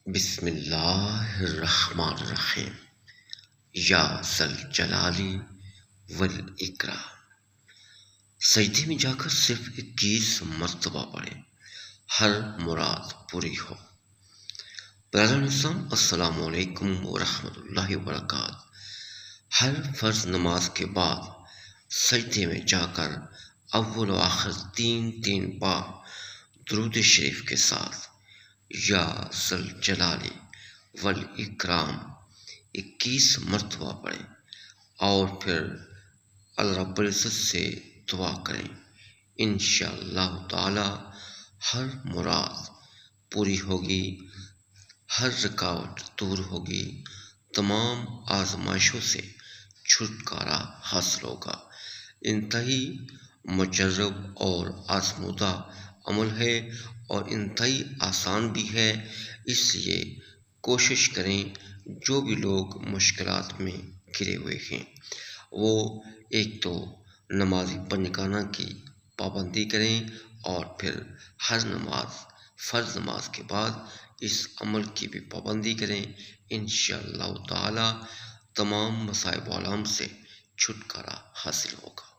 بسم اللہ الرحمن الرحیم۔ یا ذل جلالی والاکرام۔ سجدے میں جا کر صرف 21 مرتبہ پڑھیں، ہر مراد پوری ہو۔ برادران اسلام، السلام علیکم ورحمۃ اللہ وبرکاتہ۔ ہر فرض نماز کے بعد سجدے میں جا کر اول و آخر تین بار درود شریف کے ساتھ یا ذل جلالی والاکرام 21 مرتبہ پڑھیں اور پھر اللہ رب العزت سے دعا کریں۔ انشاءاللہ تعالی ہر مراد پوری ہوگی، ہر رکاوٹ دور ہوگی، تمام آزمائشوں سے چھٹکارا حاصل ہوگا۔ انتہائی مجرب اور آزمودہ عمل ہے اور انتہائی آسان بھی ہے، اس لیے کوشش کریں جو بھی لوگ مشکلات میں گھرے ہوئے ہیں وہ ایک تو نماز پنجگانہ کی پابندی کریں اور پھر ہر فرض نماز کے بعد اس عمل کی بھی پابندی کریں۔ انشاءاللہ تعالی تمام مصائب و آلام سے چھٹکارا حاصل ہوگا۔